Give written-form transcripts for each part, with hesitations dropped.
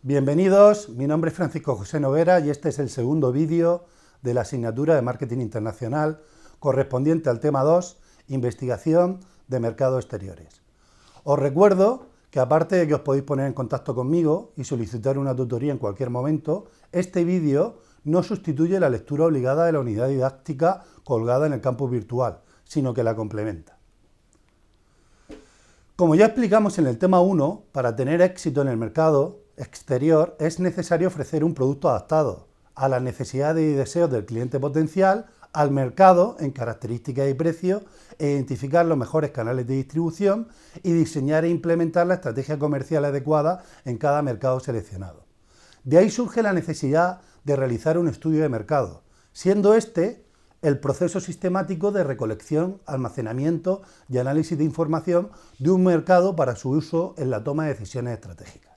Bienvenidos, mi nombre es Francisco José Noguera y este es el segundo vídeo de la asignatura de Marketing Internacional correspondiente al tema 2, Investigación de Mercados Exteriores. Os recuerdo que aparte de que os podéis poner en contacto conmigo y solicitar una tutoría en cualquier momento, este vídeo no sustituye la lectura obligada de la unidad didáctica colgada en el campus virtual, sino que la complementa. Como ya explicamos en el tema 1, para tener éxito en el mercado exterior es necesario ofrecer un producto adaptado a las necesidades y deseos del cliente potencial, al mercado en características y precios, identificar los mejores canales de distribución y diseñar e implementar la estrategia comercial adecuada en cada mercado seleccionado. De ahí surge la necesidad de realizar un estudio de mercado, siendo este el proceso sistemático de recolección, almacenamiento y análisis de información de un mercado para su uso en la toma de decisiones estratégicas.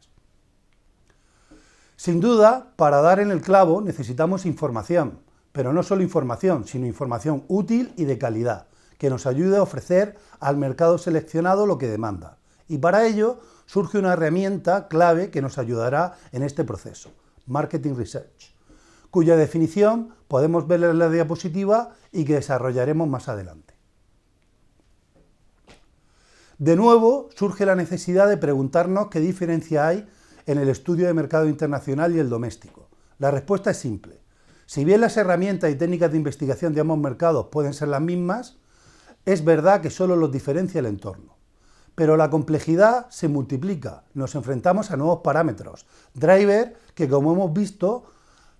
Sin duda, para dar en el clavo necesitamos información, pero no solo información, sino información útil y de calidad, que nos ayude a ofrecer al mercado seleccionado lo que demanda. Y para ello surge una herramienta clave que nos ayudará en este proceso, Marketing Research, cuya definición podemos ver en la diapositiva y que desarrollaremos más adelante. De nuevo, surge la necesidad de preguntarnos qué diferencia hay en el estudio de mercado internacional y el doméstico. La respuesta es simple. Si bien las herramientas y técnicas de investigación de ambos mercados pueden ser las mismas, es verdad que solo los diferencia el entorno. Pero la complejidad se multiplica, nos enfrentamos a nuevos parámetros, drivers que, como hemos visto,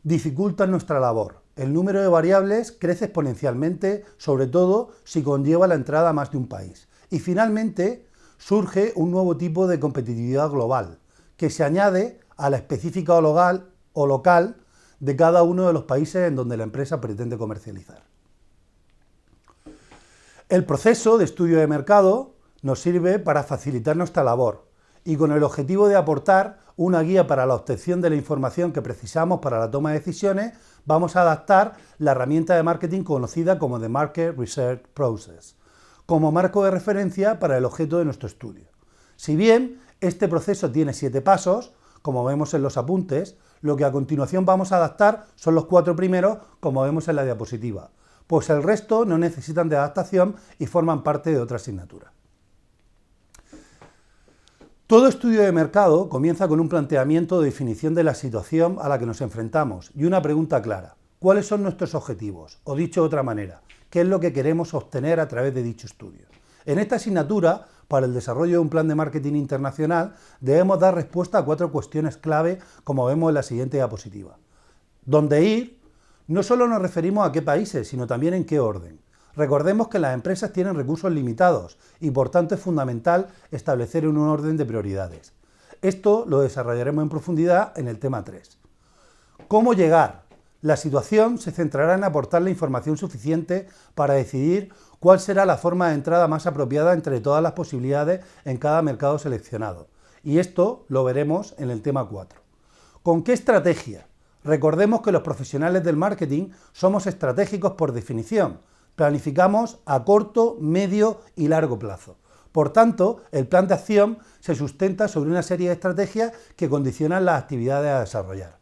dificultan nuestra labor. El número de variables crece exponencialmente, sobre todo si conlleva la entrada a más de un país. Y finalmente surge un nuevo tipo de competitividad global, que se añade a la específica o local de cada uno de los países en donde la empresa pretende comercializar. El proceso de estudio de mercado nos sirve para facilitar nuestra labor y con el objetivo de aportar una guía para la obtención de la información que precisamos para la toma de decisiones, vamos a adaptar la herramienta de marketing conocida como The Market Research Process, como marco de referencia para el objeto de nuestro estudio. Si bien este proceso tiene 7 pasos, como vemos en los apuntes, lo que a continuación vamos a adaptar son los 4 primeros, como vemos en la diapositiva, pues el resto no necesitan de adaptación y forman parte de otra asignatura. Todo estudio de mercado comienza con un planteamiento de definición de la situación a la que nos enfrentamos y una pregunta clara: ¿cuáles son nuestros objetivos? O dicho de otra manera, ¿qué es lo que queremos obtener a través de dicho estudio? En esta asignatura, para el desarrollo de un plan de marketing internacional, debemos dar respuesta a 4 cuestiones clave, como vemos en la siguiente diapositiva. ¿Dónde ir? No solo nos referimos a qué países, sino también en qué orden. Recordemos que las empresas tienen recursos limitados y por tanto es fundamental establecer un orden de prioridades. Esto lo desarrollaremos en profundidad en el tema 3. ¿Cómo llegar? La situación se centrará en aportar la información suficiente para decidir cuál será la forma de entrada más apropiada entre todas las posibilidades en cada mercado seleccionado. Y esto lo veremos en el tema 4. ¿Con qué estrategia? Recordemos que los profesionales del marketing somos estratégicos por definición. Planificamos a corto, medio y largo plazo. Por tanto, el plan de acción se sustenta sobre una serie de estrategias que condicionan las actividades a desarrollar.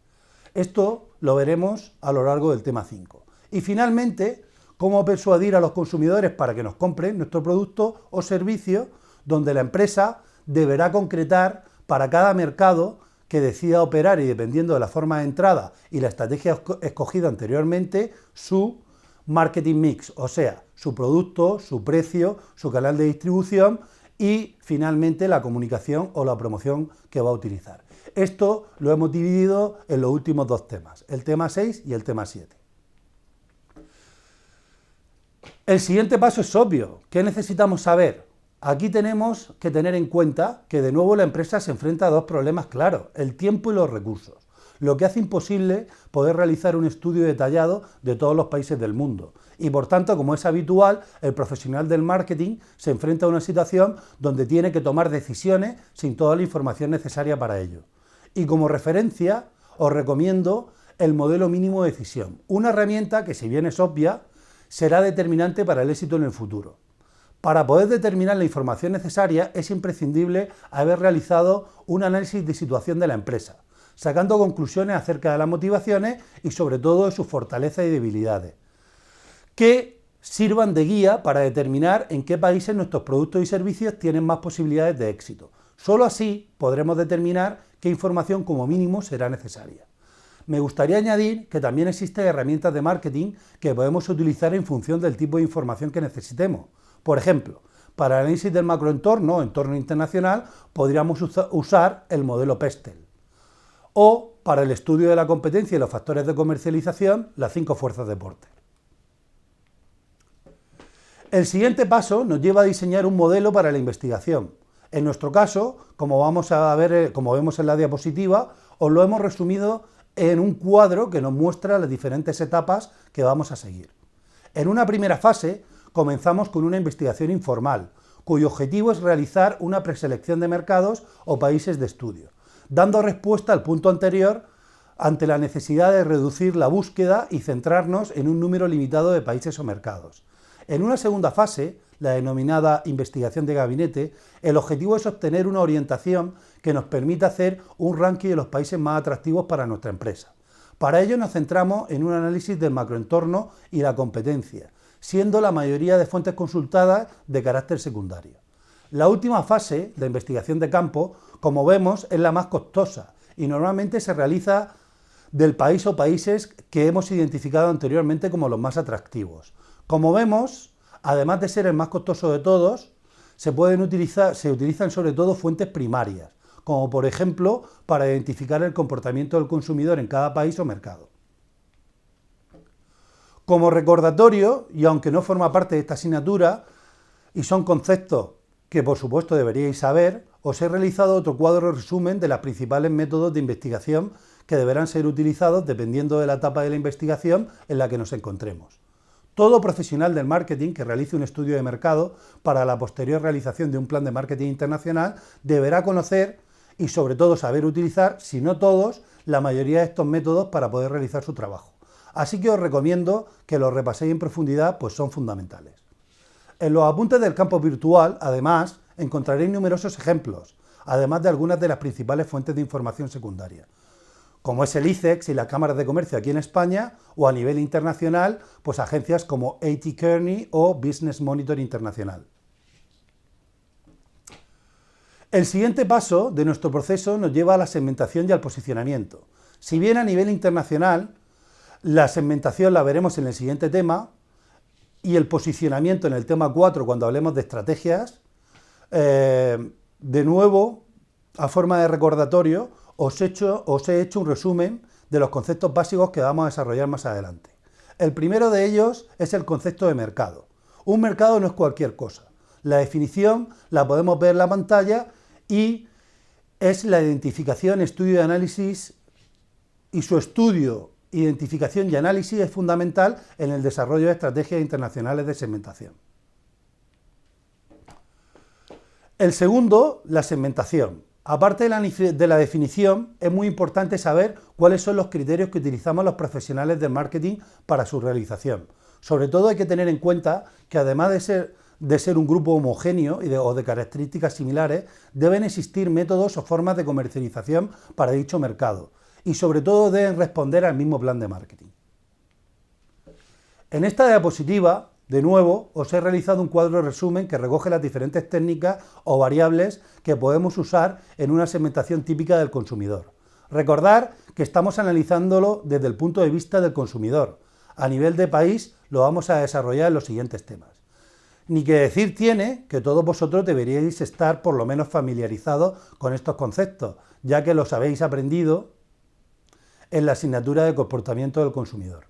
Esto lo veremos a lo largo del tema 5. Y finalmente, cómo persuadir a los consumidores para que nos compren nuestro producto o servicio, donde la empresa deberá concretar para cada mercado que decida operar y dependiendo de la forma de entrada y la estrategia escogida anteriormente, su marketing mix, o sea, su producto, su precio, su canal de distribución y finalmente la comunicación o la promoción que va a utilizar. Esto lo hemos dividido en los últimos 2 temas, el tema 6 y el tema 7. El siguiente paso es obvio. ¿Qué necesitamos saber? Aquí tenemos que tener en cuenta que de nuevo la empresa se enfrenta a 2 problemas claros, el tiempo y los recursos, lo que hace imposible poder realizar un estudio detallado de todos los países del mundo. Y por tanto, como es habitual, el profesional del marketing se enfrenta a una situación donde tiene que tomar decisiones sin toda la información necesaria para ello. Y como referencia, os recomiendo el modelo mínimo de decisión, una herramienta que, si bien es obvia, será determinante para el éxito en el futuro. Para poder determinar la información necesaria es imprescindible haber realizado un análisis de situación de la empresa, sacando conclusiones acerca de las motivaciones y sobre todo de sus fortalezas y debilidades, que sirvan de guía para determinar en qué países nuestros productos y servicios tienen más posibilidades de éxito. Solo así podremos determinar qué información como mínimo será necesaria. Me gustaría añadir que también existen herramientas de marketing que podemos utilizar en función del tipo de información que necesitemos. Por ejemplo, para el análisis del macroentorno o entorno internacional podríamos usar el modelo Pestel. O para el estudio de la competencia y los factores de comercialización, las 5 fuerzas de Porter. El siguiente paso nos lleva a diseñar un modelo para la investigación. En nuestro caso, como vemos en la diapositiva, os lo hemos resumido en un cuadro que nos muestra las diferentes etapas que vamos a seguir. En una primera fase, comenzamos con una investigación informal, cuyo objetivo es realizar una preselección de mercados o países de estudio, dando respuesta al punto anterior ante la necesidad de reducir la búsqueda y centrarnos en un número limitado de países o mercados. En una segunda fase, la denominada investigación de gabinete, el objetivo es obtener una orientación que nos permita hacer un ranking de los países más atractivos para nuestra empresa. Para ello nos centramos en un análisis del macroentorno y la competencia, siendo la mayoría de fuentes consultadas de carácter secundario. La última fase, la investigación de campo, como vemos, es la más costosa y normalmente se realiza del país o países que hemos identificado anteriormente como los más atractivos. Como vemos, además de ser el más costoso de todos, se utilizan sobre todo fuentes primarias, como por ejemplo para identificar el comportamiento del consumidor en cada país o mercado. Como recordatorio, y aunque no forma parte de esta asignatura, y son conceptos que por supuesto deberíais saber, os he realizado otro cuadro resumen de los principales métodos de investigación que deberán ser utilizados dependiendo de la etapa de la investigación en la que nos encontremos. Todo profesional del marketing que realice un estudio de mercado para la posterior realización de un plan de marketing internacional deberá conocer y sobre todo saber utilizar, si no todos, la mayoría de estos métodos para poder realizar su trabajo. Así que os recomiendo que los repaséis en profundidad, pues son fundamentales. En los apuntes del campo virtual, además, encontraréis numerosos ejemplos, además de algunas de las principales fuentes de información secundaria, como es el ICEX y las cámaras de comercio aquí en España, o a nivel internacional, pues agencias como A.T. Kearney o Business Monitor Internacional. El siguiente paso de nuestro proceso nos lleva a la segmentación y al posicionamiento. Si bien a nivel internacional, la segmentación la veremos en el siguiente tema, y el posicionamiento en el tema 4 cuando hablemos de estrategias, de nuevo, a forma de recordatorio, os he hecho un resumen de los conceptos básicos que vamos a desarrollar más adelante. El primero de ellos es el concepto de mercado. Un mercado no es cualquier cosa. La definición la podemos ver en la pantalla y es la identificación, estudio y análisis, y su estudio, identificación y análisis es fundamental en el desarrollo de estrategias internacionales de segmentación. El segundo, la segmentación. Aparte de la definición, es muy importante saber cuáles son los criterios que utilizamos los profesionales del marketing para su realización. Sobre todo hay que tener en cuenta que además de ser un grupo homogéneo o de características similares, deben existir métodos o formas de comercialización para dicho mercado y sobre todo deben responder al mismo plan de marketing. En esta diapositiva, de nuevo, os he realizado un cuadro de resumen que recoge las diferentes técnicas o variables que podemos usar en una segmentación típica del consumidor. Recordad que estamos analizándolo desde el punto de vista del consumidor. A nivel de país lo vamos a desarrollar en los siguientes temas. Ni que decir tiene que todos vosotros deberíais estar por lo menos familiarizados con estos conceptos, ya que los habéis aprendido en la asignatura de comportamiento del consumidor.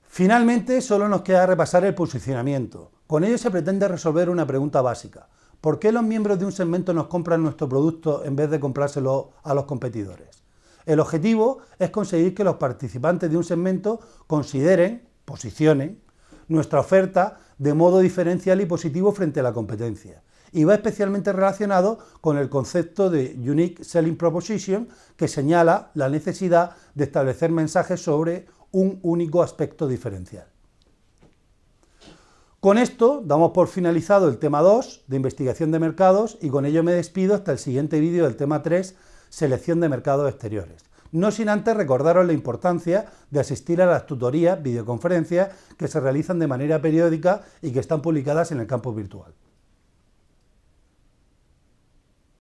Finalmente, solo nos queda repasar el posicionamiento. Con ello se pretende resolver una pregunta básica. ¿Por qué los miembros de un segmento nos compran nuestro producto en vez de comprárselo a los competidores? El objetivo es conseguir que los participantes de un segmento posicionen nuestra oferta de modo diferencial y positivo frente a la competencia. Y va especialmente relacionado con el concepto de Unique Selling Proposition, que señala la necesidad de establecer mensajes sobre un único aspecto diferencial. Con esto damos por finalizado el tema 2 de investigación de mercados y con ello me despido hasta el siguiente vídeo del tema 3 selección de mercados exteriores. No sin antes recordaros la importancia de asistir a las tutorías, videoconferencias que se realizan de manera periódica y que están publicadas en el campus virtual.